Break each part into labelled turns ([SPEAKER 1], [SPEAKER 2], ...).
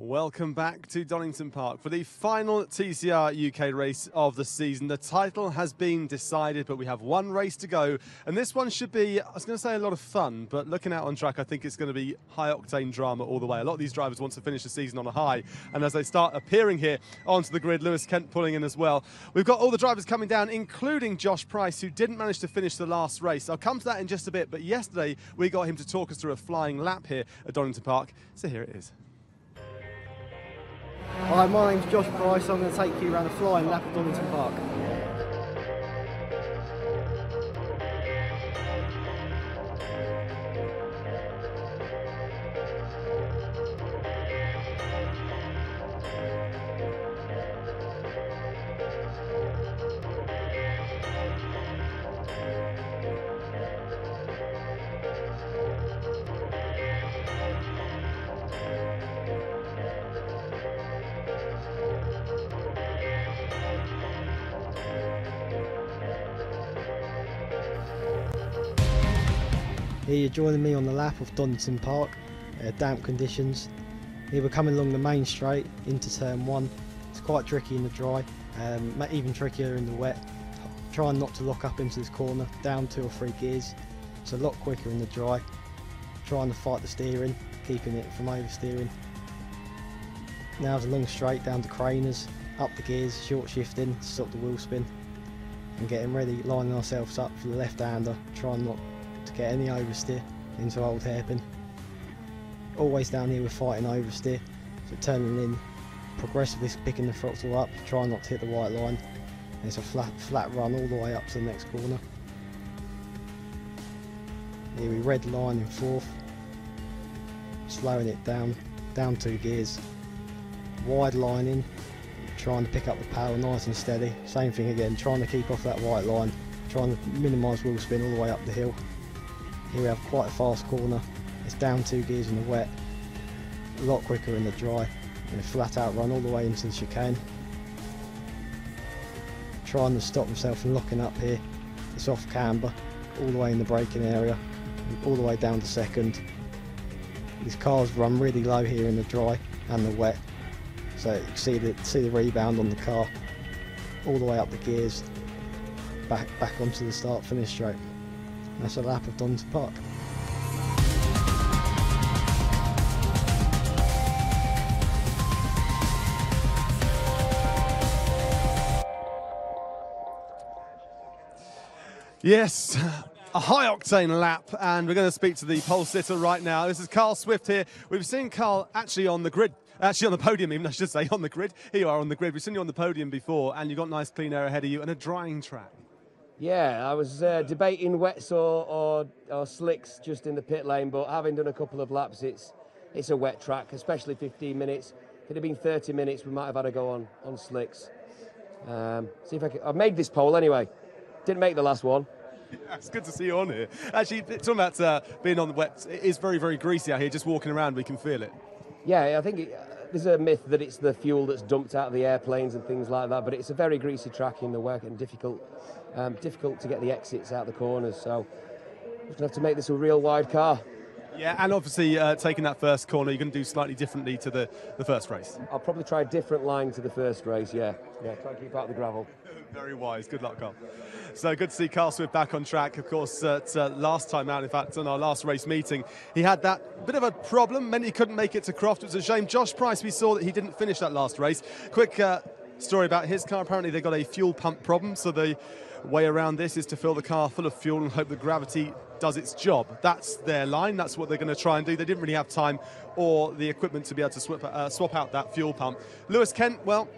[SPEAKER 1] Welcome back to Donington Park for the final TCR UK race of the season. The title has been decided, but we have one race to go. And this one should be, I was going to say a lot of fun, but looking out on track, I think it's going to be high-octane drama all the way. A lot of these drivers want to finish the season on a high. And as they start appearing here onto the grid, Lewis Kent pulling in as well. We've got all the drivers coming down, including Josh Price, who didn't manage to finish the last race. I'll come to that in just a bit, but yesterday we got him to talk us through a flying lap here at Donington Park. So here it is.
[SPEAKER 2] Hi, my name's Josh Price. I'm going to take you around a flying lap of Donington Park. Here you're joining me on the lap of Donington Park, damp conditions. Here we're coming along the main straight into turn 1. It's quite tricky in the dry, even trickier in the wet. Trying not to lock up into this corner, down 2 or 3 gears. It's a lot quicker in the dry. Trying to fight the steering, keeping it from oversteering. Now it's a long straight down to Craners, up the gears, short shifting to stop the wheel spin. And getting ready, lining ourselves up for the left-hander, trying not to get any oversteer into old hairpin. Always down here we're fighting oversteer, so turning in, progressively picking the throttle up, trying not to hit the white line. And it's a flat run all the way up to the next corner. Here we red line in 4th, slowing it down 2 gears, wide line in, trying to pick up the power nice and steady. Same thing again, trying to keep off that white line, trying to minimise wheel spin all the way up the hill. Here we have quite a fast corner. It's down 2 gears in the wet, a lot quicker in the dry, and a flat out run all the way into the chicane. Trying to stop himself from locking up here. It's off camber, all the way in the braking area, all the way down to 2nd. These cars run really low here in the dry and the wet, so you can see the rebound on the car, all the way up the gears, back onto the start-finish straight. That's a lap of Donington Park.
[SPEAKER 1] Yes, a high-octane lap, and we're going to speak to the pole sitter right now. This is Carl Swift here. We've seen Carl actually on the grid. Actually on the podium even, I should say, on the grid. Here you are on the grid. We've seen you on the podium before, and you've got nice clean air ahead of you and a drying track.
[SPEAKER 3] Yeah, I was debating wets or slicks just in the pit lane, but having done a couple of laps, it's a wet track, especially 15 minutes. If it had been 30 minutes, we might have had to go on slicks. See if I've made this pole anyway. Didn't make the last one.
[SPEAKER 1] Yeah, it's good to see you on here. Actually, talking about being on the wet, it is very, very greasy out here. Just walking around, we can feel it. Yeah,
[SPEAKER 3] I think there's a myth that it's the fuel that's dumped out of the airplanes and things like that, but it's a very greasy track in the wet and difficult to get the exits out the corners, so we're going to have to make this a real wide car.
[SPEAKER 1] Yeah, and obviously taking that first corner, you're going to do slightly differently to the first race.
[SPEAKER 3] I'll probably try a different line to the first race, yeah, try and keep out the gravel.
[SPEAKER 1] Very wise, good luck, Carl. So good to see Carl Swift back on track. Of course, last time out, in fact, on our last race meeting, he had that bit of a problem, meant he couldn't make it to Croft. It was a shame. Josh Price, we saw that he didn't finish that last race. Quick story about his car. Apparently they got a fuel pump problem, so the way around this is to fill the car full of fuel and hope the gravity does its job. That's their line. That's what they're going to try and do. They didn't really have time or the equipment to be able to swap out that fuel pump. Lewis Kent, well,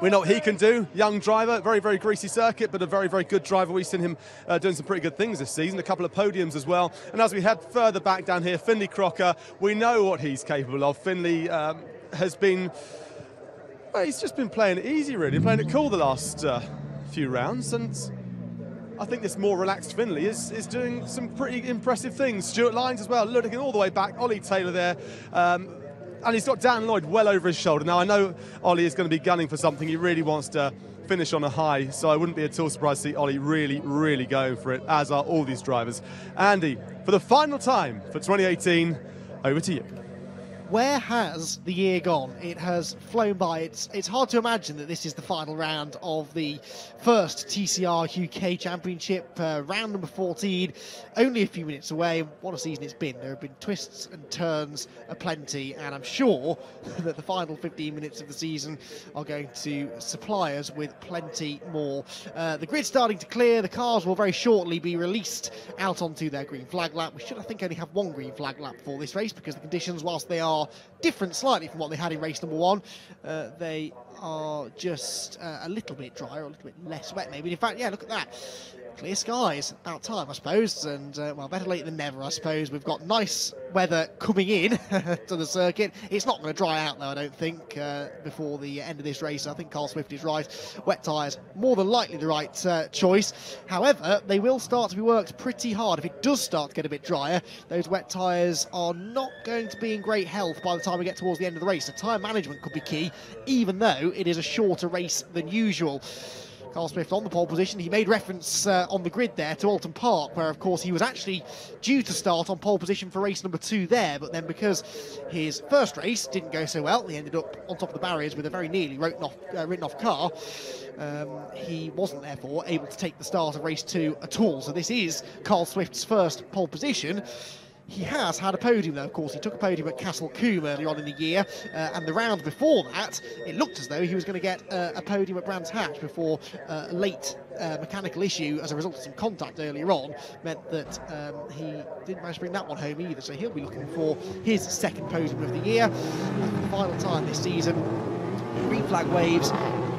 [SPEAKER 1] we know what he can do. Young driver, very, very greasy circuit, but a very, very good driver. We've seen him doing some pretty good things this season, a couple of podiums as well. And as we head further back down here, Finlay Crocker, we know what he's capable of. Finlay has been, well, he's just been playing it easy, really, playing it cool the last few rounds. And I think this more relaxed Finlay is doing some pretty impressive things. Stuart Lyons as well, looking all the way back. Ollie Taylor there. And he's got Dan Lloyd well over his shoulder. Now, I know Ollie is going to be gunning for something. He really wants to finish on a high, so I wouldn't be at all surprised to see Ollie really, really going for it, as are all these drivers. Andy, for the final time for 2018, over to you.
[SPEAKER 4] where has the year gone? It has flown by. It's hard to imagine that this is the final round of the first TCR UK Championship, round number 14, only a few minutes away. What a season it's been. There have been twists and turns aplenty, and I'm sure that the final 15 minutes of the season are going to supply us with plenty more. The grid's starting to clear. The cars will very shortly be released out onto their green flag lap. We should, I think, only have one green flag lap for this race, because the conditions, whilst they are different slightly from what they had in race number 1, they are just a little bit drier, a little bit less wet maybe. In fact, yeah, look at that. Clear skies, about time I suppose, and well, better late than never I suppose. We've got nice weather coming in to the circuit. It's not going to dry out though, I don't think, before the end of this race. I think Carl Swift is right. Wet tyres, more than likely the right choice. However, they will start to be worked pretty hard. If it does start to get a bit drier, those wet tyres are not going to be in great health by the time we get towards the end of the race. So tyre management could be key, even though it is a shorter race than usual. Carl Swift on the pole position. He made reference on the grid there to Alton Park, where of course he was actually due to start on pole position for race number 2 there, but then because his first race didn't go so well, he ended up on top of the barriers with a very nearly written off car. He wasn't therefore able to take the start of race 2 at all. So this is Carl Swift's first pole position. He has had a podium though, of course. He took a podium at Castle Combe earlier on in the year, and the round before that, it looked as though he was going to get a podium at Brands Hatch before a late mechanical issue as a result of some contact earlier on meant that he didn't manage to bring that one home either. So he'll be looking for his second podium of the year. And for the final time this season, green flag waves.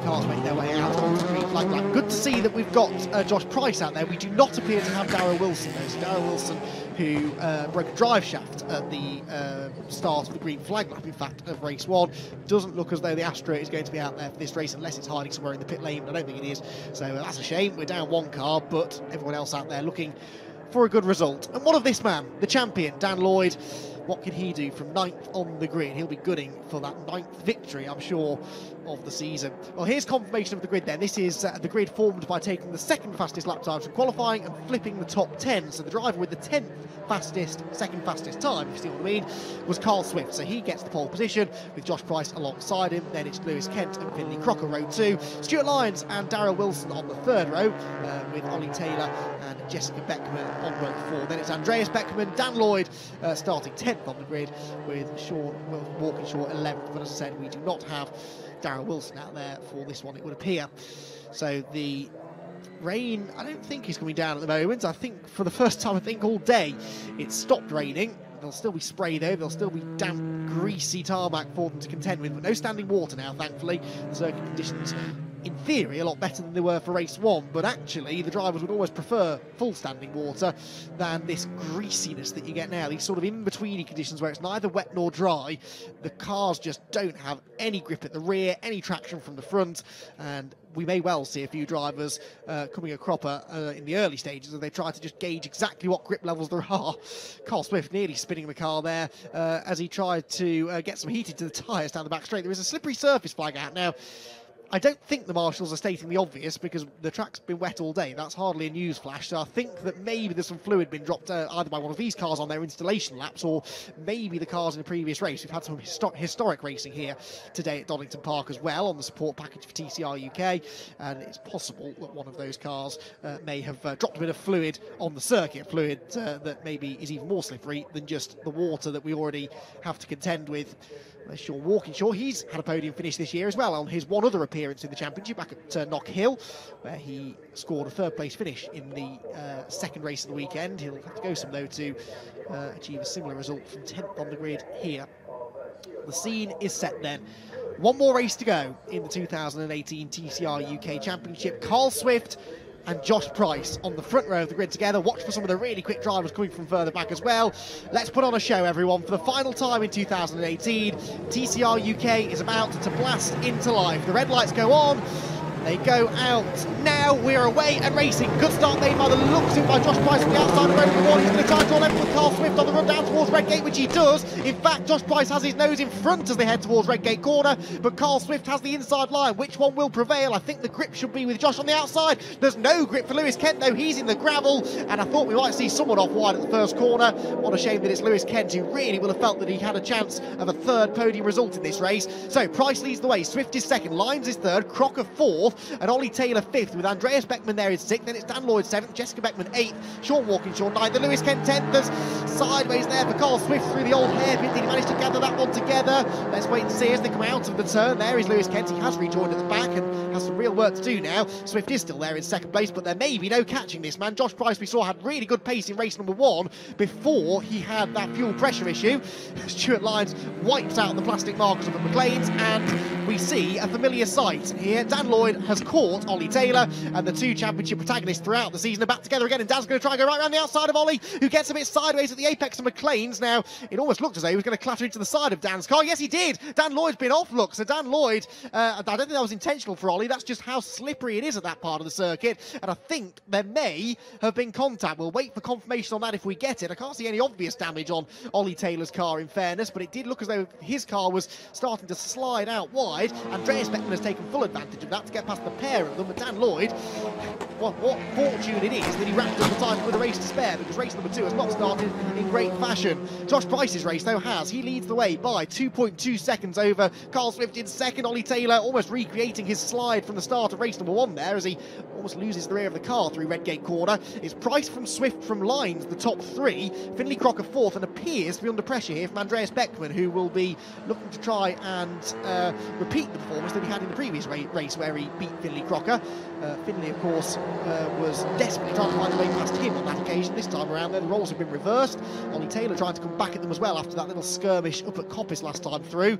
[SPEAKER 4] Cars make their way out onto the green flag lap. Good to see that we've got Josh Price out there. We do not appear to have Darrell Wilson though. So Darrell Wilson, who broke a drive shaft at the start of the green flag lap, in fact, of race 1. Doesn't look as though the Astra is going to be out there for this race unless it's hiding somewhere in the pit lane, but I don't think it is. So that's a shame. We're down one car, but everyone else out there looking for a good result. And what of this man, the champion, Dan Lloyd? What can he do from 9th on the grid? He'll be gooding for that 9th victory, I'm sure, of the season. Well, here's confirmation of the grid then. This is the grid formed by taking the second fastest lap times from qualifying and flipping the top 10. So the driver with the 10th fastest, second fastest time, if you see what I mean, was Carl Swift. So he gets the pole position with Josh Price alongside him. Then it's Lewis Kent and Finley Crocker, row 2. Stuart Lyons and Darrell Wilson on the 3rd row, with Ollie Taylor and Jessica Beckman on row 4. Then it's Andreas Beckman, Dan Lloyd starting 10th on the grid, with Sean Walkinshaw 11th. But as I said, we do not have Darrell Wilson out there for this one, it would appear. So the rain, I don't think is coming down at the moment. I think for the first time, I think all day, it's stopped raining. There'll still be spray though, there'll still be damp, greasy tarmac for them to contend with, but no standing water now, thankfully. The circuit conditions, in theory, a lot better than they were for race 1, but actually the drivers would always prefer full standing water than this greasiness that you get now, these sort of in-betweeny conditions where it's neither wet nor dry. The cars just don't have any grip at the rear, any traction from the front, and we may well see a few drivers coming a cropper in the early stages as they try to just gauge exactly what grip levels there are. Carl Swift nearly spinning the car there as he tried to get some heat into the tyres down the back straight. There is a slippery surface flag out now. I don't think the marshals are stating the obvious because the track's been wet all day. That's hardly a news flash. So I think that maybe there's some fluid been dropped either by one of these cars on their installation laps or maybe the cars in a previous race. We've had some historic racing here today at Donington Park as well on the support package for TCR UK, and it's possible that one of those cars may have dropped a bit of fluid on the circuit, fluid that maybe is even more slippery than just the water that we already have to contend with. There's Sean Walkinshaw. He's had a podium finish this year as well on his one other appearance in the championship back at Knock Hill, where he scored a 3rd place finish in the second race of the weekend. He'll have to go some though to achieve a similar result from 10th on the grid here. The scene is set then. One more race to go in the 2018 TCR UK Championship. Carl Swift and Josh Price on the front row of the grid together. Watch for some of the really quick drivers coming from further back as well. Let's put on a show, everyone. For the final time in 2018, TCR UK is about to blast into life. The red lights go on. They go out now. We're away and racing. Good start made by the looks of it by Josh Price on the outside of road number 1. He's going to try and draw level with Carl Swift on the run down towards Redgate, which he does. In fact, Josh Price has his nose in front as they head towards Redgate corner, but Carl Swift has the inside line. Which one will prevail? I think the grip should be with Josh on the outside. There's no grip for Lewis Kent though. He's in the gravel, and I thought we might see someone off wide at the first corner. What a shame that it's Lewis Kent, who really will have felt that he had a chance of a third podium result in this race. So Price leads the way. Swift is second, Lyons is third, Crocker fourth, and Ollie Taylor fifth, with Andreas Beckman there in sixth. Then it's Dan Lloyd seventh, Jessica Beckman eighth, Sean Walkinshaw ninth, and Lewis Kent 10th. There's sideways there for Carl Swift through the old hairpin. Did he manage to gather that one together? Let's wait and see as they come out of the turn. There is Lewis Kent. He has rejoined at the back and has some real work to do now. Swift is still there in second place, but there may be no catching this man. Josh Price, we saw, had really good pace in race number 1 before he had that fuel pressure issue. Stuart Lyons wipes out the plastic markers of the McLeans, and we see a familiar sight here. Dan Lloyd has caught Ollie Taylor, and the two championship protagonists throughout the season are back together again, and Dan's going to try and go right around the outside of Ollie, who gets a bit sideways at the apex of McLean's. Now, it almost looked as though he was going to clatter into the side of Dan's car. Yes, he did. Dan Lloyd's been off, look. So Dan Lloyd, I don't think that was intentional for Ollie. That's just how slippery it is at that part of the circuit, and I think there may have been contact. We'll wait for confirmation on that if we get it. I can't see any obvious damage on Ollie Taylor's car, in fairness, but it did look as though his car was starting to slide out wide. Andreas Beckman has taken full advantage of that to get past the pair of them, but Dan Lloyd, what fortune it is that he wrapped up the time with a race to spare, because race number 2 has not started in great fashion. Josh Price's race, though, has. He leads the way by 2.2 seconds over Carl Swift in second. Ollie Taylor almost recreating his slide from the start of race number 1 there, as he almost loses the rear of the car through Redgate corner. It's Price from Swift from Lyons, the top 3. Finley Crocker 4th, and appears to be under pressure here from Andreas Beckman, who will be looking to try and repeat the performance that he had in the previous race where he beat Finley Crocker. Finley, of course, was desperately trying to find a way past him on that occasion. This time around, though, the roles have been reversed. Ollie Taylor trying to come back at them as well after that little skirmish up at Coppice last time through.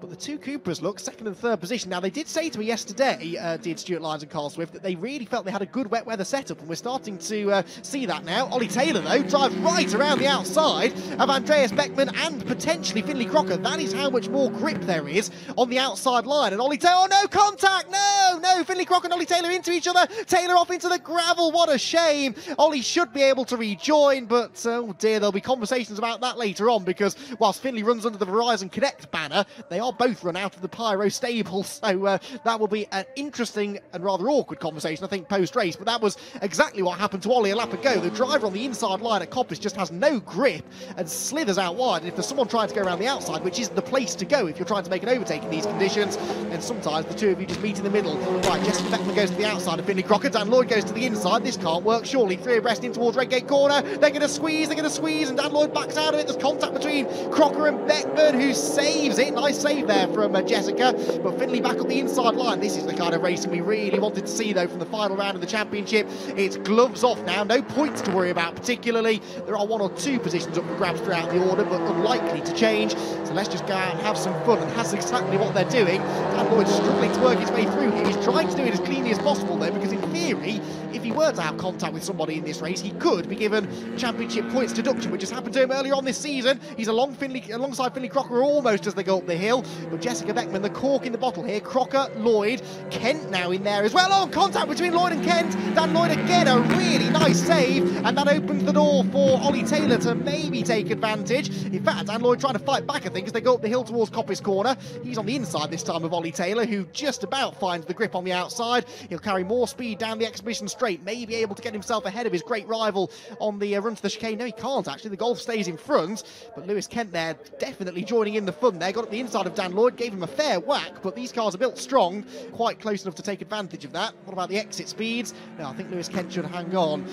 [SPEAKER 4] But the two Coopers look second and third position. Now, they did say to me yesterday, did Stuart Lyons and Carl Swift, that they really felt they had a good wet weather setup, and we're starting to see that now. Ollie Taylor, though, drives right around the outside of Andreas Beckman and potentially Finley Crocker. That is how much more grip there is on the outside line. And Ollie Taylor, oh no, contact, no, Finley Crocker and Ollie Taylor into each other. Taylor off into the gravel, what a shame. Ollie should be able to rejoin, but oh dear, there'll be conversations about that later on, because whilst Finley runs under the Verizon Connect banner, they are both run out of the Pyro stable, so that will be an interesting and rather awkward conversation, I think, post-race. But that was exactly what happened to Ollie a lap ago. The driver on the inside line at Coppice just has no grip and slithers out wide, and if there's someone trying to go around the outside, which is the place to go if you're trying to make an overtake in these conditions, then sometimes the two of you just meet in the middle. Right, Jessica Beckman goes to the outside of Finley Crocker, Dan Lloyd goes to the inside. This can't work, surely. 3 abreast in towards Redgate corner. They're going to squeeze, and Dan Lloyd backs out of it. There's contact between Crocker and Beckman, who saves it. Nice save there from Jessica, but Finley back on the inside line. This is the kind of racing we really wanted to see, though, from the final round of the championship. It's gloves off now, no points to worry about particularly. There are 1 or 2 positions up for grabs throughout the order, but unlikely to change. So let's just go out and have some fun, and that's exactly what they're doing. Dan Lloyd's struggling to work his way through here. He's trying to do it as cleanly as possible, though, because in theory, if he were to have contact with somebody in this race, he could be given championship points deduction, which has happened to him earlier on this season. He's alongside Finley Crocker almost as they go up the hill, but Jessica Beckman, the cork in the bottle here. Crocker, Lloyd, Kent now in there as well. Oh, contact between Lloyd and Kent. Dan Lloyd again, a really nice save, and that opens the door for Ollie Taylor to maybe take advantage. In fact, Dan Lloyd trying to fight back, I think, as they go up the hill towards Coppice corner. He's on the inside this time of Ollie Taylor, who just about finds the grip on the outside. He'll carry more speed down the exhibition straight, may be able to get himself ahead of his great rival on the run to the chicane. No, he can't, actually. The Golf stays in front, but Lewis Kent there definitely joining in the fun there. Got up the inside of Dan Lloyd, gave him a fair whack, but these cars are built strong, quite close enough to take advantage of that. What about the exit speeds? No, I think Lewis Kent should hang on.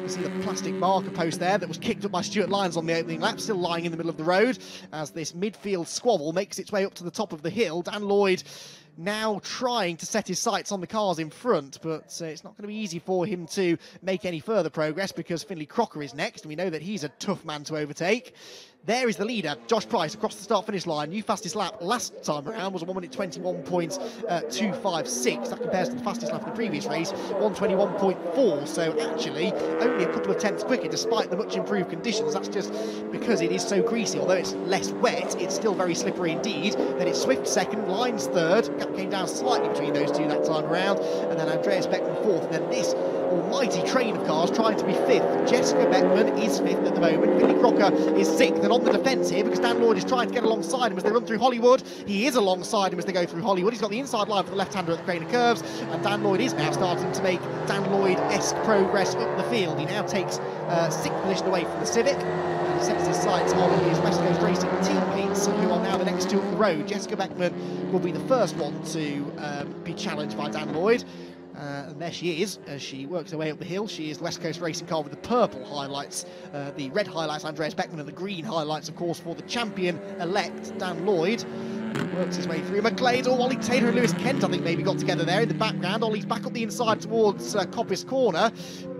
[SPEAKER 4] You see the plastic marker post there that was kicked up by Stuart Lyons on the opening lap, still lying in the middle of the road as this midfield squabble makes its way up to the top of the hill. Dan Lloyd now trying to set his sights on the cars in front, but it's not going to be easy for him to make any further progress, because Finley Crocker is next, and we know that he's a tough man to overtake. There is the leader, Josh Price, across the start-finish line. New fastest lap last time around was a 1:21.256. That compares to the fastest lap of the previous race, 1:21.4. So actually, only a couple of tenths quicker, despite the much improved conditions. That's just because it is so greasy. Although it's less wet, it's still very slippery indeed. Then it's Swift second, Lines third. Gap came down slightly between those two that time around. And then Andreas Beckman fourth. And then this almighty train of cars trying to be fifth. Jessica Beckman is fifth at the moment. Finley Crocker is sixth. And on the defence here, because Dan Lloyd is trying to get alongside him as they run through Hollywood. He is alongside him as they go through Hollywood. He's got the inside line for the left-hander at the Crane of Curves. And Dan Lloyd is now starting to make Dan Lloyd-esque progress up the field. He now takes sixth position away from the Civic. And he sets his sights on his West Coast Racing teammates, who are now the next two up the road. Jessica Beckman will be the first one to be challenged by Dan Lloyd. And there she is, as she works her way up the hill. She is the West Coast Racing car with the purple highlights. The red highlights Andreas Beckman, and the green highlights, of course, for the champion-elect Dan Lloyd. Works his way through. McLeod, Ollie Taylor and Lewis Kent, I think, maybe got together there in the background. Ollie's back up the inside towards Coppice Corner,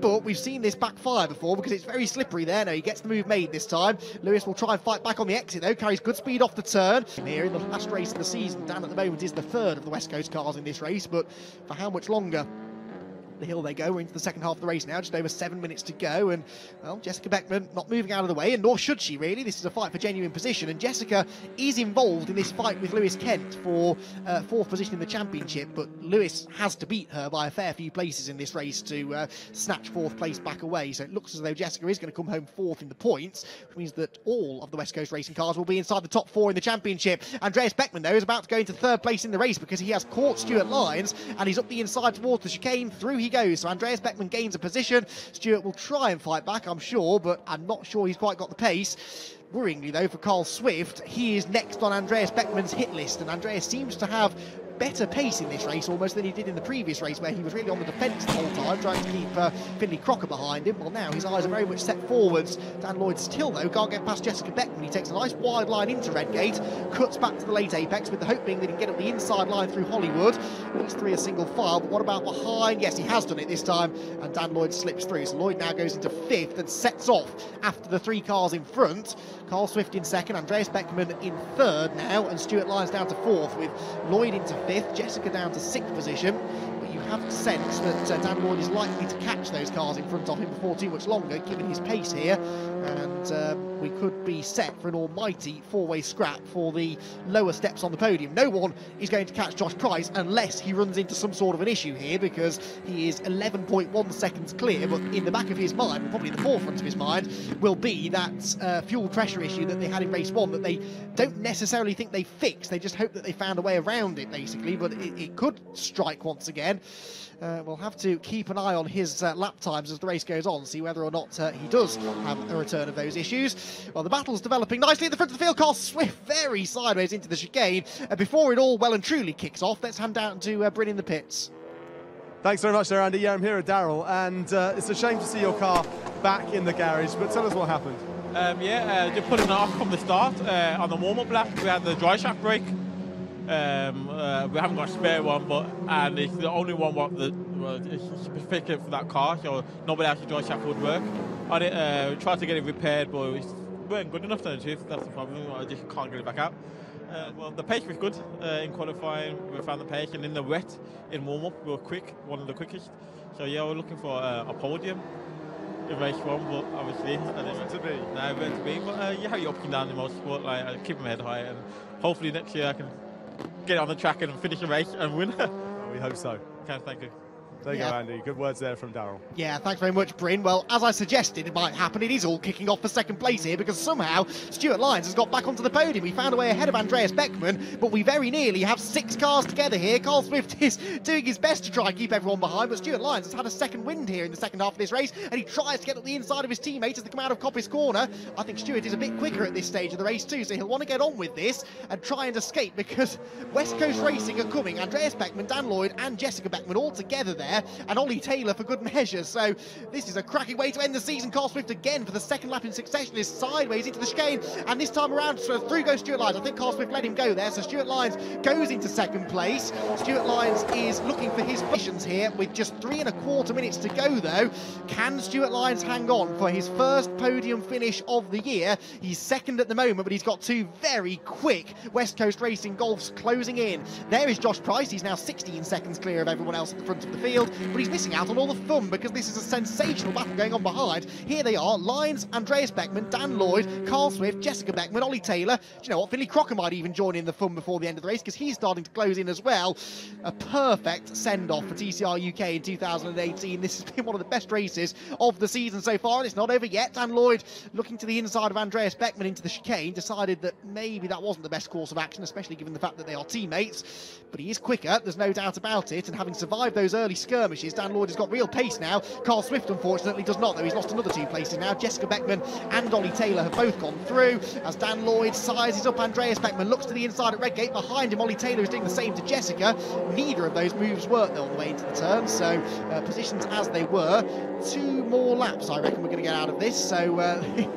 [SPEAKER 4] but we've seen this backfire before because it's very slippery there. No, he gets the move made this time. Lewis will try and fight back on the exit, though. Carries good speed off the turn. Here in the last race of the season, Dan at the moment is the third of the West Coast cars in this race, but for how much longer? The hill they go. We're into the second half of the race now, just over 7 minutes to go, and well, Jessica Beckman not moving out of the way, and nor should she really. This is a fight for genuine position, and Jessica is involved in this fight with Lewis Kent for fourth position in the championship, but Lewis has to beat her by a fair few places in this race to snatch fourth place back away. So it looks as though Jessica is going to come home fourth in the points, which means that all of the West Coast Racing cars will be inside the top four in the championship. Andreas Beckman, though, is about to go into third place in the race because he has caught Stuart Lyons, and he's up the inside towards the chicane. Through he goes. So Andreas Beckman gains a position. Stuart will try and fight back, I'm sure, but I'm not sure he's quite got the pace. Worryingly, though, for Carl Swift, he is next on Andreas Beckman's hit list, and Andreas seems to have better pace in this race almost than he did in the previous race, where he was really on the defence the whole time, trying to keep Finley Crocker behind him. Well, now his eyes are very much set forwards. Dan Lloyd still, though, can't get past Jessica Beckman. He takes a nice wide line into Redgate, cuts back to the late apex with the hope being that he can get up the inside line through Hollywood. These three are single file, but what about behind? Yes, he has done it this time, and Dan Lloyd slips through. So Lloyd now goes into fifth and sets off after the three cars in front. Carl Swift in second, Andreas Beckman in third now, and Stuart Lyons down to fourth, with Lloyd into fifth, Jessica down to sixth position. But you have to sense that Dan Lloyd is likely to catch those cars in front of him before too much longer, given his pace here, and we could be set for an almighty four-way scrap for the lower steps on the podium. No one is going to catch Josh Price unless he runs into some sort of an issue here, because he is 11.1 seconds clear, but in the back of his mind, probably in the forefront of his mind, will be that fuel pressure issue that they had in race one that they don't necessarily think they fixed. They just hope that they found a way around it, basically, but it could strike once again. We'll have to keep an eye on his lap times as the race goes on, see whether or not he does have a return of those issues. Well, the battle's developing nicely at the front of the field. Carl Swift very sideways into the chicane. Before it all well and truly kicks off, let's hand down to Bryn in the pits.
[SPEAKER 1] Thanks very much there, Andy. Yeah, I'm here with Daryl, and it's a shame to see your car back in the garage, but tell us what happened.
[SPEAKER 5] Just putting it off from the start. On the warm-up lap, we had the dry shaft brake. We haven't got a spare one, and it's the only one it's specific for that car, so nobody else's dry shaft would work on it. We tried to get it repaired, but it weren't good enough, to tell the truth. That's the problem. I just can't get it back out. Well, the pace was good in qualifying. We found the pace, and in the wet, in warm-up, we were quick, one of the quickest. So yeah, we're looking for a podium in race one, but obviously I didn't
[SPEAKER 1] to be.
[SPEAKER 5] No, meant to be. But you have your up and down in motorsport. Like, I keep my head high, and hopefully next year I can get on the track and finish a race and win.
[SPEAKER 1] We hope so.
[SPEAKER 5] Okay, thank you.
[SPEAKER 1] There you go, Andy. Good words there from Daryl.
[SPEAKER 4] Yeah, thanks very much, Bryn. Well, as I suggested it might happen, it is all kicking off for second place here, because somehow Stuart Lyons has got back onto the podium. He found a way ahead of Andreas Beckman, but we very nearly have 6 cars together here. Carl Swift is doing his best to try and keep everyone behind, but Stuart Lyons has had a second wind here in the second half of this race, and he tries to get up the inside of his teammate as they come out of Coppice Corner. I think Stuart is a bit quicker at this stage of the race too, so he'll want to get on with this and try and escape, because West Coast Racing are coming. Andreas Beckman, Dan Lloyd and Jessica Beckman all together there. there, and Ollie Taylor for good measure. So this is a cracking way to end the season. Carl Swift again for the second lap in succession is sideways into the chicane, and this time around through goes Stuart Lyons. I think Carl Swift let him go there, so Stuart Lyons goes into second place. Stuart Lyons is looking for his positions here with just 3¼ minutes to go though. Can Stuart Lyons hang on for his first podium finish of the year? He's second at the moment, but he's got two very quick West Coast Racing Golfs closing in. There is Josh Price. He's now 16 seconds clear of everyone else at the front of the field, but he's missing out on all the fun because this is a sensational battle going on behind. Here they are, Lyons, Andreas Beckman, Dan Lloyd, Carl Swift, Jessica Beckman, Ollie Taylor. Do you know what? Finley Crocker might even join in the fun before the end of the race because he's starting to close in as well. A perfect send-off for TCR UK in 2018. This has been one of the best races of the season so far, and it's not over yet. Dan Lloyd, looking to the inside of Andreas Beckman into the chicane, decided that maybe that wasn't the best course of action, especially given the fact that they are teammates. But he is quicker, there's no doubt about it, and having survived those early skirmishes, Dan Lloyd has got real pace now. Carl Swift, unfortunately, does not, though. He's lost another 2 places now. Jessica Beckman and Ollie Taylor have both gone through, as Dan Lloyd sizes up Andreas Beckman, looks to the inside at Redgate. Behind him, Ollie Taylor is doing the same to Jessica. Neither of those moves worked, though, on the way into the turn, so positions as they were. 2 more laps, I reckon, we're going to get out of this, so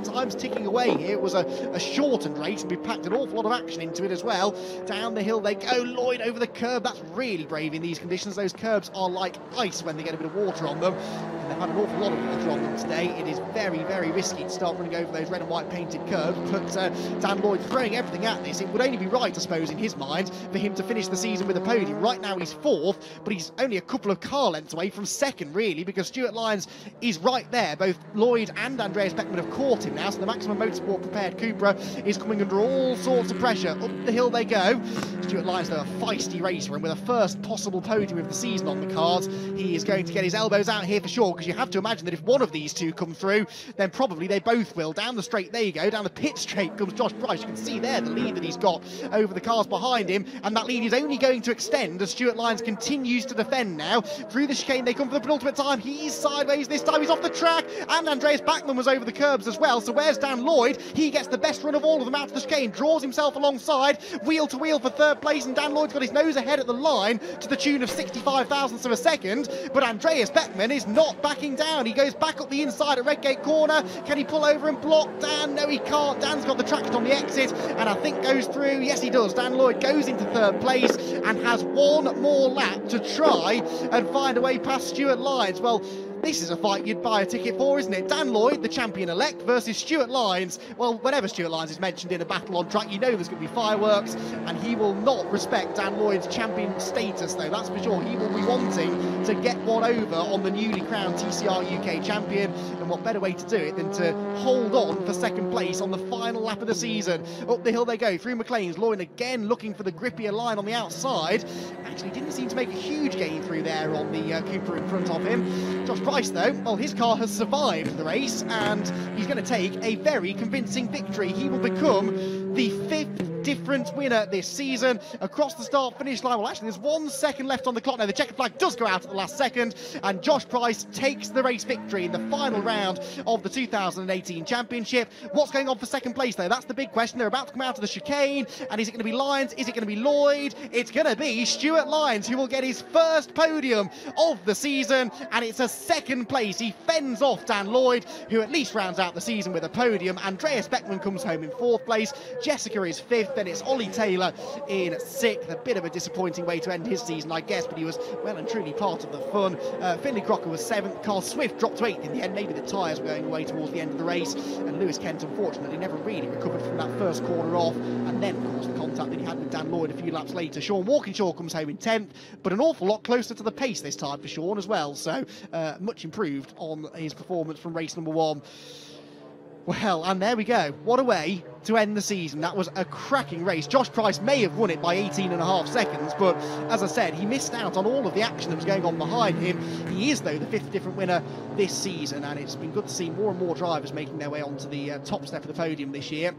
[SPEAKER 4] time's ticking away here. It was a shortened race, and we packed an awful lot of action into it as well. Down the hill they go, Lloyd over the curb. That's really brave in these conditions. Those curbs are like ice when they get a bit of water on them, and they've had an awful lot of water on them today. It is very, very risky to start running over those red and white painted curbs, but Dan Lloyd throwing everything at this. It would only be right, I suppose, in his mind, for him to finish the season with a podium. Right now he's 4th, but he's only a couple of car lengths away from 2nd, really, because Stuart Lyons is right there. Both Lloyd and Andreas Beckman have caught him now, so the Maximum Motorsport prepared Cupra is coming under all sorts of pressure. Up the hill they go. Stuart Lyons, though, a feisty racer, and with a first possible podium of the season on the cards, he is going to get his elbows out here for sure, because you have to imagine that if one of these two come through, then probably they both will. Down the straight, there you go, down the pit straight comes Josh Price. You can see there the lead that he's got over the cars behind him, and that lead is only going to extend as Stuart Lyons continues to defend now. Through the chicane, they come for the penultimate time. He's sideways this time, he's off the track, and Andreas Beckman was over the curbs as well. So where's Dan Lloyd? He gets the best run of all of them out to the chicane, draws himself alongside, wheel to wheel for 3rd place, and Dan Lloyd's got his nose ahead at the line to the tune of 65 thousandths of a second, but Andreas Beckman is not backing down. He goes back up the inside at Redgate corner. Can he pull over and block Dan? No, he can't. Dan's got the traction on the exit, and I think goes through. Yes, he does. Dan Lloyd goes into 3rd place and has 1 more lap to try and find a way past Stuart Lyons. Well, this is a fight you'd buy a ticket for, isn't it? Dan Lloyd, the champion-elect, versus Stuart Lyons. Well, whenever Stuart Lyons is mentioned in a battle on track, you know there's going to be fireworks, and he will not respect Dan Lloyd's champion status, though, that's for sure. He will be wanting to get one over on the newly crowned TCR UK champion, and what better way to do it than to hold on for 2nd place on the final lap of the season. Up the hill they go, through McLean's. Lloyd again looking for the grippier line on the outside. Actually didn't seem to make a huge gain through there on the Cooper in front of him. Josh Price, though, well, his car has survived the race, and he's going to take a very convincing victory. He will become the 5th different winner this season across the start-finish line. Well, actually, there's 1 second left on the clock now. The checkered flag does go out at the last second, and Josh Price takes the race victory in the final round of the 2018 championship. What's going on for 2nd place, though? That's the big question. They're about to come out of the chicane, and is it going to be Lyons? Is it going to be Lloyd? It's going to be Stuart Lyons, who will get his first podium of the season, and it's a 2nd place. He fends off Dan Lloyd, who at least rounds out the season with a podium. Andreas Beckman comes home in 4th place. Jessica is 5th. Then it's Ollie Taylor in 6th. A bit of a disappointing way to end his season, I guess, but he was well and truly part of the fun. Finley Crocker was 7th. Carl Swift dropped to 8th in the end. Maybe the tyres were going away towards the end of the race, and Lewis Kent, unfortunately, never really recovered from that first corner off, and then, of course, the contact that he had with Dan Lloyd a few laps later. Sean Walkinshaw comes home in 10th, but an awful lot closer to the pace this time for Sean as well, so much improved on his performance from race number 1. Well, and there we go. What a way to end the season. That was a cracking race. Josh Price may have won it by 18.5 seconds, but as I said, he missed out on all of the action that was going on behind him. He is, though, the 5th different winner this season, and it's been good to see more and more drivers making their way onto the top step of the podium this year.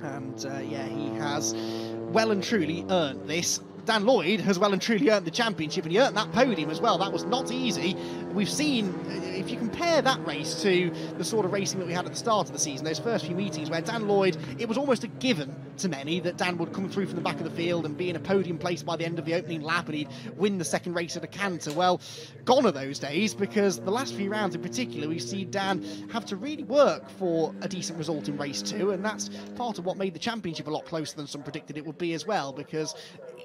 [SPEAKER 4] And yeah, he has well and truly earned this. Dan Lloyd has well and truly earned the championship, and he earned that podium as well. That was not easy. We've seen, if you compare that race to the sort of racing that we had at the start of the season, those first few meetings where Dan Lloyd, it was almost a given to many that Dan would come through from the back of the field and be in a podium place by the end of the opening lap, and he'd win the second race at a canter. Well, gone are those days, because the last few rounds in particular, we see Dan have to really work for a decent result in race 2, and that's part of what made the championship a lot closer than some predicted it would be as well, because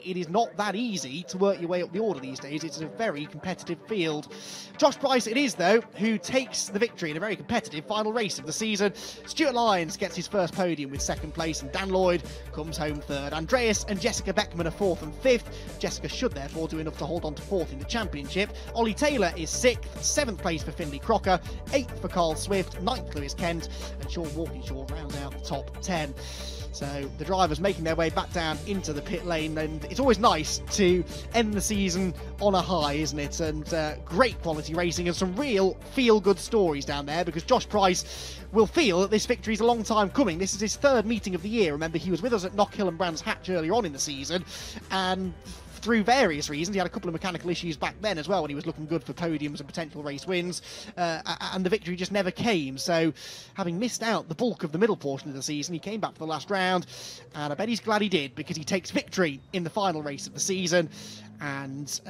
[SPEAKER 4] it is not that easy to work your way up the order these days. It's a very competitive field. Josh Price it is, though, who takes the victory in a very competitive final race of the season. Stuart Lyons gets his first podium with second place, and Dan Lloyd comes home third. Andreas and Jessica Beckman are fourth and fifth. Jessica should therefore do enough to hold on to fourth in the championship. Ollie Taylor is sixth, seventh place for Finley Crocker, eighth for Carl Swift, ninth Lewis Kent, and Sean Walkinshaw rounds out the top 10. So the drivers making their way back down into the pit lane, and it's always nice to end the season on a high, isn't it? And great quality racing and some real feel-good stories down there, because Josh Price will feel that this victory is a long time coming. This is his third meeting of the year. Remember, he was with us at Knockhill and Brands Hatch earlier on in the season, and through various reasons, he had a couple of mechanical issues back then as well when he was looking good for podiums and potential race wins, and the victory just never came. So having missed out the bulk of the middle portion of the season, he came back for the last round, and I bet he's glad he did, because he takes victory in the final race of the season, and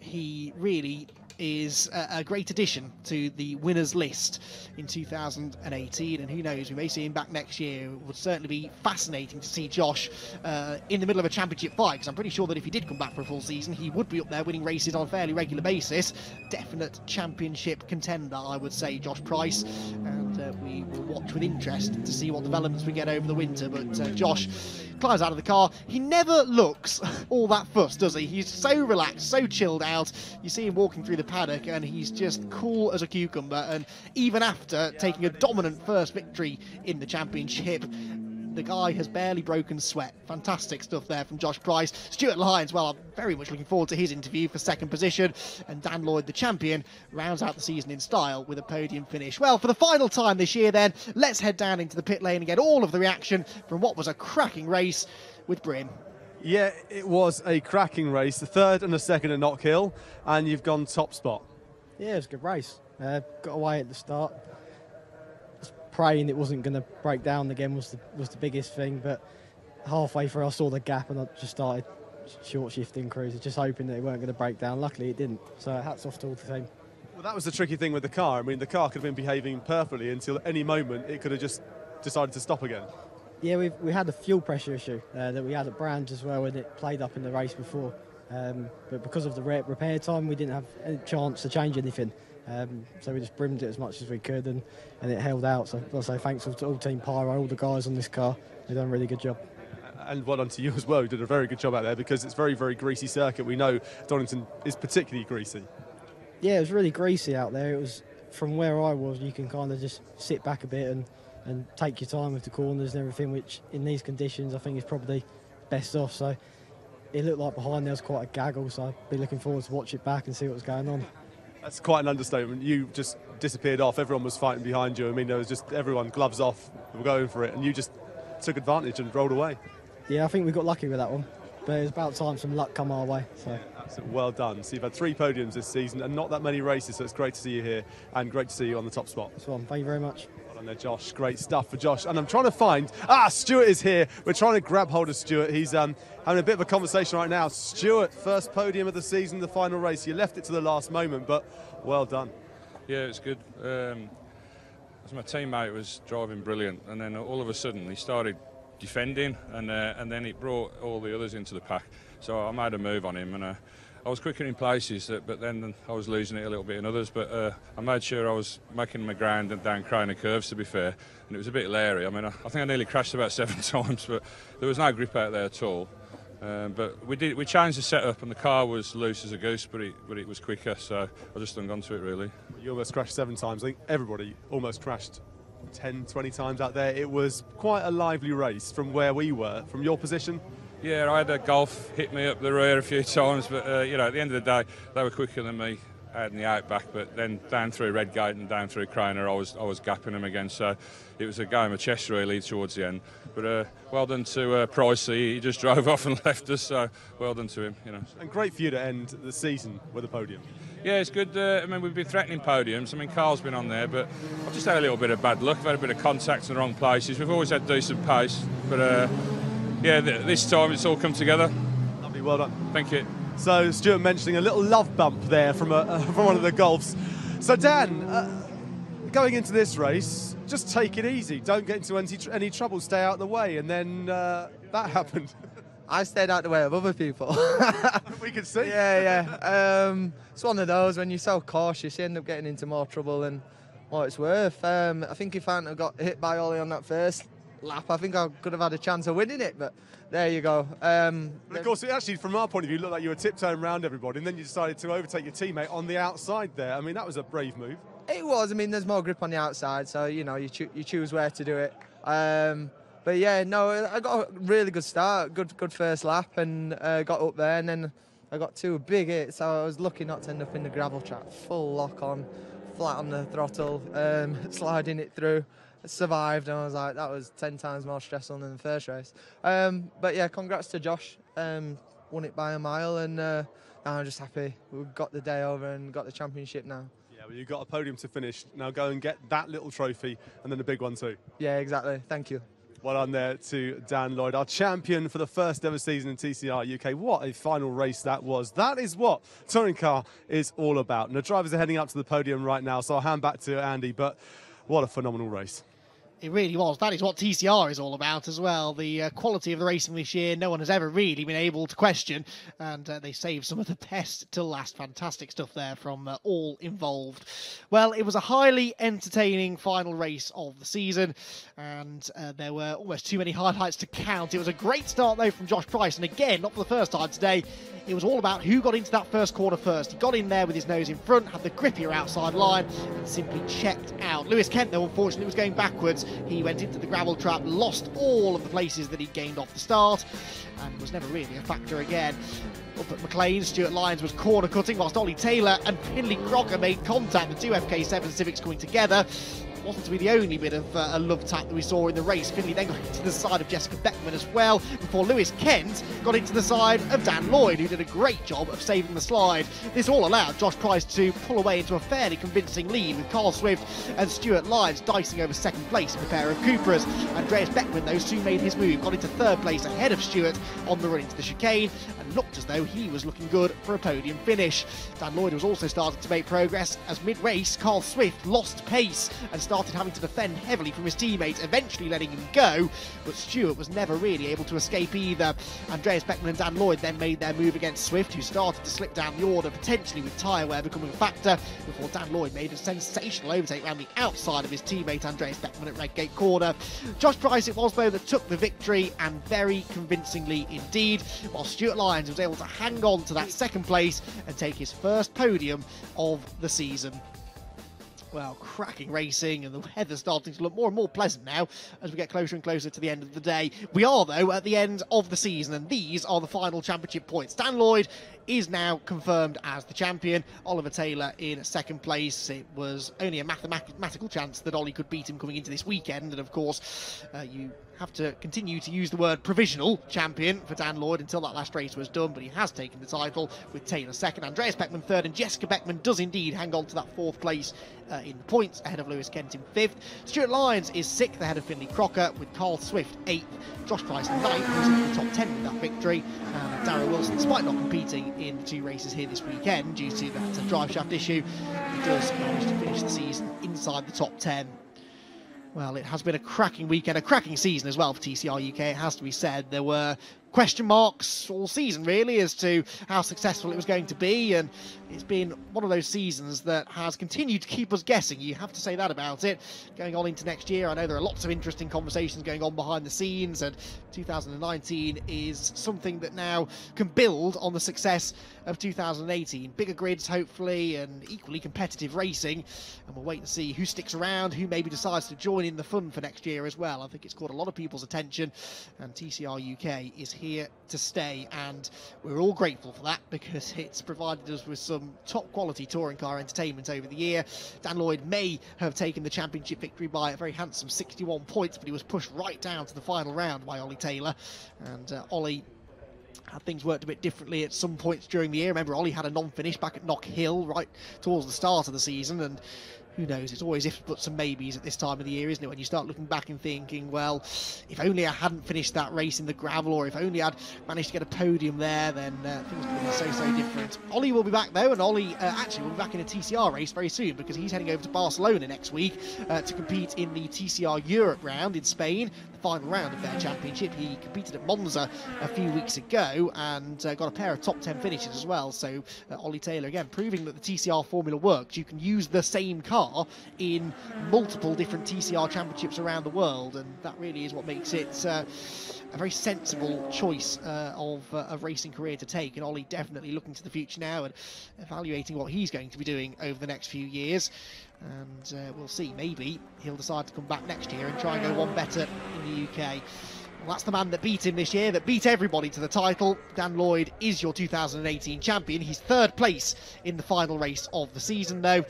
[SPEAKER 4] he really is a great addition to the winners list in 2018, and who knows, we may see him back next year. It would certainly be fascinating to see Josh in the middle of a championship fight, because I'm pretty sure that if he did come back for a full season, he would be up there winning races on a fairly regular basis. Definite championship contender, I would say, Josh Price, and we will watch with interest to see what developments we get over the winter. But Josh climbs out of the car. He never looks all that fussed, does he? He's so relaxed, so chilled out. You see him walking through the paddock, and he's just cool as a cucumber. And even after taking a dominant first victory in the championship, the guy has barely broken sweat. Fantastic stuff there from Josh Price. Stuart Lyons, well, I'm very much looking forward to his interview for second position. And Dan Lloyd, the champion, rounds out the season in style with a podium finish. Well, for the final time this year then, let's head down into the pit lane and get all of the reaction from what was a cracking race with Bryn.
[SPEAKER 1] Yeah, it was a cracking race. The third and the second at Knockhill, and you've gone top spot.
[SPEAKER 2] Yeah, it was a good race. Got away at the start. Just praying it wasn't going to break down again was the biggest thing, but halfway through I saw the gap and I just started short shifting cruising, just hoping that it weren't going to break down. Luckily it didn't, so hats off to all the team.
[SPEAKER 1] Well, that was the tricky thing with the car. I mean, the car could have been behaving perfectly until any moment it could have just decided to stop again.
[SPEAKER 2] Yeah, we had a fuel pressure issue that we had at Brands as well, and it played up in the race before. But because of the repair time, we didn't have any chance to change anything. So we just brimmed it as much as we could, and it held out. So I'll say thanks to all Team Pyro, all the guys on this car. They've done a really good job.
[SPEAKER 1] And well done to you as well. You did a very good job out there, because it's very, very greasy circuit. We know Donington is particularly greasy.
[SPEAKER 2] Yeah, it was really greasy out there. It was, from where I was, you can kind of just sit back a bit and take your time with the corners and everything, which in these conditions I think is probably best off. So it looked like behind there was quite a gaggle, so I'd be looking forward to watch it back and see what was going on.
[SPEAKER 1] That's quite an understatement. You just disappeared off. Everyone was fighting behind you. I mean, there was just everyone, gloves off, were going for it, and you just took advantage and rolled away. Yeah,
[SPEAKER 2] I think we got lucky with that one, but it was about time some luck come our way. So.
[SPEAKER 1] Absolutely well done. So you've had 3 podiums this season and not that many races, so it's great to see you here and great to see you on the top spot.
[SPEAKER 2] That's one. Thank you very much.
[SPEAKER 1] Well done there, Josh. Great stuff for Josh. And I'm trying to find... Stuart is here. We're trying to grab hold of Stuart. He's having a bit of a conversation right now. Stuart, first podium of the season, the final race. You left it to the last moment, but well done.
[SPEAKER 6] Yeah, it's good. As my teammate was driving brilliant, and then all of a sudden he started defending, and then it brought all the others into the pack. So I made a move on him, and I was quicker in places, but then I was losing it a little bit in others. But I made sure I was making my ground and down Craner curves, to be fair, and it was a bit leery. I mean, I think I nearly crashed about 7 times, but there was no grip out there at all. But we changed the setup, and the car was loose as a goose, but it was quicker, so I just hung on to it, really.
[SPEAKER 1] You almost crashed 7 times. I think everybody almost crashed 10, 20 times out there. It was quite a lively race from where we were, from your position.
[SPEAKER 6] Yeah, I had a Golf hit me up the rear a few times, but at the end of the day, they were quicker than me out in the outback, but then down through Redgate and down through Craner, I was gapping him again. So it was a game of chess really towards the end. But well done to Price. He just drove off and left us. So well done to him.
[SPEAKER 1] And great for you to end the season with a podium.
[SPEAKER 6] Yeah, it's good. I mean, we've been threatening podiums. I mean, Carl's been on there, but I've just had a little bit of bad luck. I've had a bit of contact in the wrong places. We've always had decent pace, but yeah, this time it's all come together.
[SPEAKER 1] Lovely, well done.
[SPEAKER 6] Thank you.
[SPEAKER 1] So Stuart mentioning a little love bump there from one of the Golfs. So Dan, going into this race, just take it easy. Don't get into any trouble. Stay out of the way. And then that happened.
[SPEAKER 7] I stayed out the way of other people.
[SPEAKER 1] We could see.
[SPEAKER 7] Yeah. It's one of those, when you're so cautious, you end up getting into more trouble than what it's worth. I think if I hadn't have got hit by Ollie on that first lap, I think I could have had a chance of winning it, but there you go.
[SPEAKER 1] But of course, actually, from our point of view, it looked like you were tiptoeing around everybody, and then you decided to overtake your teammate on the outside there. I mean, that was a brave move.
[SPEAKER 7] It was. I mean, there's more grip on the outside, so, you choose where to do it. But yeah, no, I got a really good start, good first lap, and got up there, and then I got 2 big hits, so I was lucky not to end up in the gravel trap. Full lock on, flat on the throttle, sliding it through. Survived, and I was like, that was 10 times more stressful than the first race. But yeah, congrats to Josh. Won it by a mile, and I'm just happy we've got the day over and got the championship now.
[SPEAKER 1] Yeah, well, you've got a podium to finish. Now go and get that little trophy, and then a big one too.
[SPEAKER 7] Yeah, exactly. Thank you.
[SPEAKER 1] Well done there to Dan Lloyd, our champion for the first ever season in TCR UK. What a final race that was. That is what touring car is all about. And the drivers are heading up to the podium right now, so I'll hand back to Andy, but what a phenomenal race.
[SPEAKER 4] It really was. That is what TCR is all about as well. The quality of the racing this year, no one has ever really been able to question. And they saved some of the best till last. Fantastic stuff there from all involved. Well, it was a highly entertaining final race of the season. And there were almost too many highlights to count. It was a great start, though, from Josh Price. And again, not for the first time today, it was all about who got into that first corner first. He got in there with his nose in front, had the grippier outside line, and simply checked out. Lewis Kent, though, unfortunately, was going backwards. He went into the gravel trap, lost all of the places that he'd gained off the start, and was never really a factor again. Up at McLean, Stuart Lyons was corner cutting, whilst Ollie Taylor and Finley Crocker made contact. The two FK7 Civics coming together. Wasn't to be the only bit of a love tap that we saw in the race. Finley then got into the side of Jessica Beckman as well, before Lewis Kent got into the side of Dan Lloyd, who did a great job of saving the slide. This all allowed Josh Price to pull away into a fairly convincing lead, with Carl Swift and Stuart Lyons dicing over second place in a pair of Cupras. Andreas Beckman, those two made his move, got into third place ahead of Stuart on the run into the chicane, and looked as though he was looking good for a podium finish. Dan Lloyd was also starting to make progress, as mid-race Carl Swift lost pace and started having to defend heavily from his teammates, eventually letting him go, but Stuart was never really able to escape either. Andreas Beckman and Dan Lloyd then made their move against Swift, who started to slip down the order, potentially with tyre wear becoming a factor, before Dan Lloyd made a sensational overtake round the outside of his teammate Andreas Beckman at Redgate Corner. Josh Price it was, though, that took the victory, and very convincingly indeed, while Stuart Lyons was able to hang on to that second place and take his first podium of the season. Well, cracking racing, and the weather's starting to look more and more pleasant now as we get closer and closer to the end of the day. We are, though, at the end of the season, and these are the final championship points. Dan Lloyd is now confirmed as the champion. Oliver Taylor in second place. It was only a mathematical chance that Ollie could beat him coming into this weekend, and of course, you have to continue to use the word provisional champion for Dan Lloyd until that last race was done, but he has taken the title, with Taylor second, Andreas Beckman third, and Jessica Beckman does indeed hang on to that fourth place in points, ahead of Lewis Kent in fifth. Stuart Lyons is sixth, ahead of Finley Crocker, with Carl Swift eighth. Josh Price ninth, was in the top 10 with that victory, and Darryl Wilson, despite not competing in the two races here this weekend due to that drive shaft issue, he does manage to finish the season inside the top 10. Well, it has been a cracking weekend, a cracking season as well for TCR UK, it has to be said. There were question marks all season, really, as to how successful it was going to be, and it's been one of those seasons that has continued to keep us guessing. You have to say that about it. Going on into next year, I know there are lots of interesting conversations going on behind the scenes, and 2019 is something that now can build on the success of 2018. Bigger grids, hopefully, and equally competitive racing, and we'll wait and see who sticks around, who maybe decides to join in the fun for next year as well. I think it's caught a lot of people's attention, and TCR UK is here to stay, and we're all grateful for that because it's provided us with some top quality touring car entertainment over the year. Dan Lloyd may have taken the championship victory by a very handsome 61 points, but he was pushed right down to the final round by Ollie Taylor, and Ollie had things worked a bit differently at some points during the year. Remember, Ollie had a non-finish back at Knock Hill right towards the start of the season, and who knows, it's always ifs but some maybes at this time of the year, isn't it, when you start looking back and thinking, well, if only I hadn't finished that race in the gravel, or if only I'd managed to get a podium there, then things would be so different. Ollie will be back though, and Ollie actually will be back in a TCR race very soon, because he's heading over to Barcelona next week to compete in the TCR Europe round in Spain, the final round of their championship. He competed at Monza a few weeks ago and got a pair of top 10 finishes as well. So Ollie Taylor, again, proving that the TCR formula works. You can use the same car in multiple different TCR championships around the world, and that really is what makes it a very sensible choice of a racing career to take. And Ollie definitely looking to the future now and evaluating what he's going to be doing over the next few years. And we'll see, maybe he'll decide to come back next year and try and go one better in the UK. Well, that's the man that beat him this year, that beat everybody to the title. Dan Lloyd is your 2018 champion. He's third place in the final race of the season, though.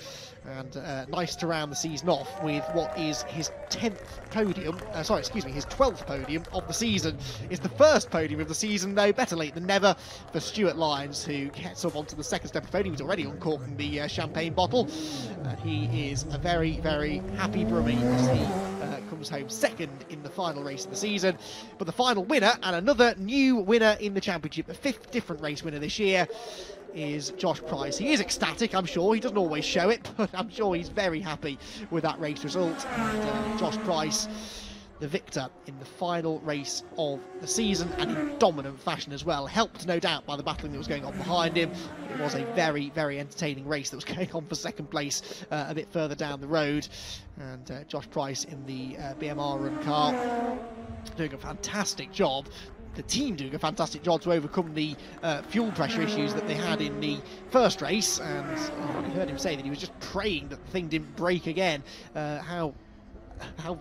[SPEAKER 4] And nice to round the season off with what is his 10th podium, his 12th podium of the season. It's the first podium of the season, though, better late than never for Stuart Lyons, who gets up onto the second step of podium. He's already uncorking the champagne bottle. He is a very, very happy Brummie as he comes home second in the final race of the season. But the final winner, and another new winner in the championship, the 5th different race winner this year, is Josh Price. He is ecstatic, I'm sure. He doesn't always show it, but I'm sure he's very happy with that race result. And Josh Price, the victor in the final race of the season, and in dominant fashion as well, helped no doubt by the battling that was going on behind him. It was a very, very entertaining race that was going on for second place a bit further down the road, and Josh Price in the BMR run car doing a fantastic job. The team doing a fantastic job to overcome the fuel pressure issues that they had in the first race, and I heard him say that he was just praying that the thing didn't break again. How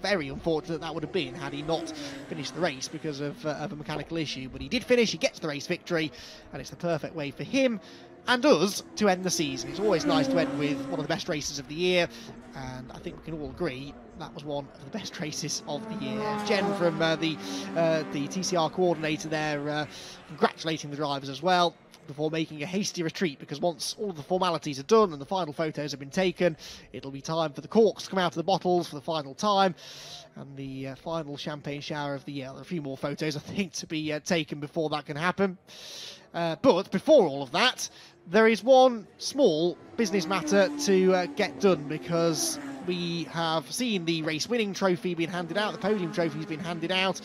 [SPEAKER 4] very unfortunate that would have been had he not finished the race because of a mechanical issue. But he did finish, he gets the race victory, and it's the perfect way for him and us to end the season. It's always nice to end with one of the best races of the year, and I think we can all agree that was one of the best races of the year. Jen from the TCR coordinator there congratulating the drivers as well, before making a hasty retreat, because once all of the formalities are done and the final photos have been taken, it'll be time for the corks to come out of the bottles for the final time, and the final champagne shower of the year. There are a few more photos, I think, to be taken before that can happen. But before all of that, there is one small business matter to get done, because we have seen the race winning trophy being handed out, the podium trophy has been handed out.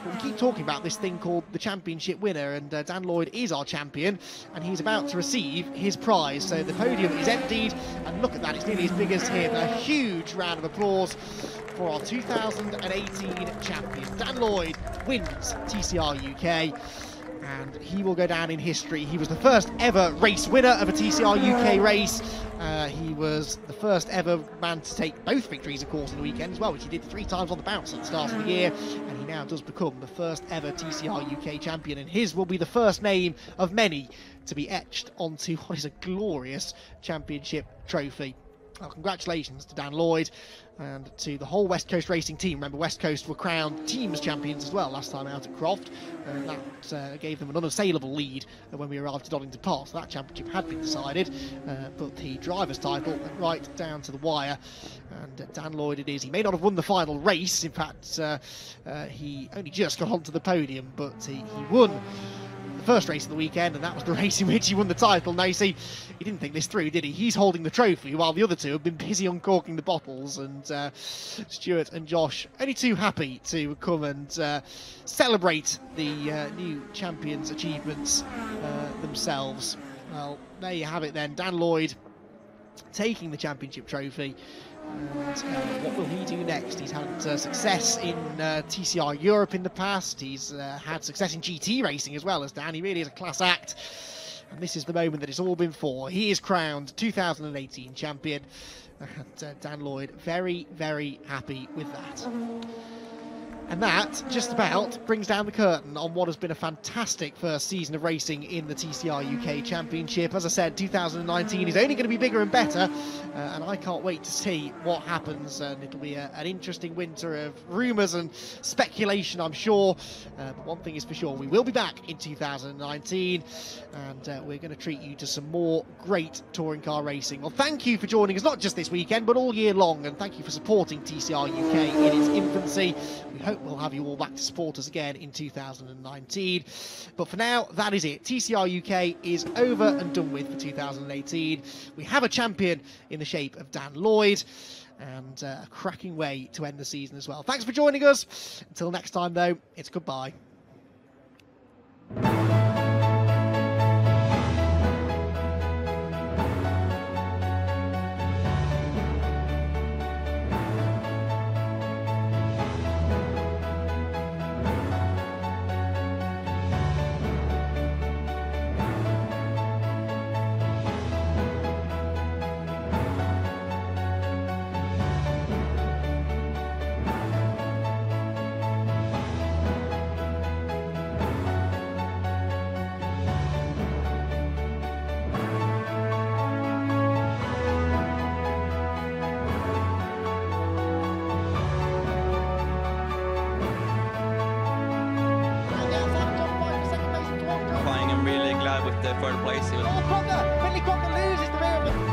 [SPEAKER 4] But we keep talking about this thing called the championship winner, and Dan Lloyd is our champion, and he's about to receive his prize. So the podium is emptied, and look at that, it's nearly as big as him. A huge round of applause for our 2018 champion. Dan Lloyd wins TCR UK, and he will go down in history. He was the first ever race winner of a TCR UK race. He was the first ever man to take both victories, of course, in the weekend as well, which he did 3 times on the bounce at the start of the year, and he now does become the first ever TCR UK champion, and his will be the first name of many to be etched onto what is a glorious championship trophy. Well, congratulations to Dan Lloyd and to the whole West Coast racing team. Remember, West Coast were crowned teams champions as well last time out at Croft, and that gave them an unassailable lead when we arrived at Donington Park. So that championship had been decided, but the driver's title went right down to the wire, and Dan Lloyd it is. He may not have won the final race, in fact he only just got onto the podium, but he won the first race of the weekend, and that was the race in which he won the title. Now, you see, he didn't think this through, did he? He's holding the trophy while the other two have been busy uncorking the bottles, and Stuart and Josh only too happy to come and celebrate the new champions' achievements themselves. Well, there you have it then. Dan Lloyd taking the championship trophy. And what will he do next? He's had success in TCR Europe in the past. He's had success in GT racing as well as Dan. He really is a class act. And this is the moment that it's all been for. He is crowned 2018 champion. And Dan Lloyd very, very happy with that. And that just about brings down the curtain on what has been a fantastic first season of racing in the TCR UK Championship. As I said, 2019 is only going to be bigger and better, and I can't wait to see what happens. And it'll be an interesting winter of rumours and speculation, I'm sure. But one thing is for sure, we will be back in 2019, and we're going to treat you to some more great touring car racing. Well, thank you for joining us, not just this weekend, but all year long, and thank you for supporting TCR UK in its infancy. We hope we'll have you all back to support us again in 2019. But for now, that is it. TCR UK is over and done with for 2018. We have a champion in the shape of Dan Lloyd, and a cracking way to end the season as well. Thanks for joining us. Until next time, though, it's goodbye.
[SPEAKER 8] I'm really glad with the third place.
[SPEAKER 4] Billy Crocker loses the rear of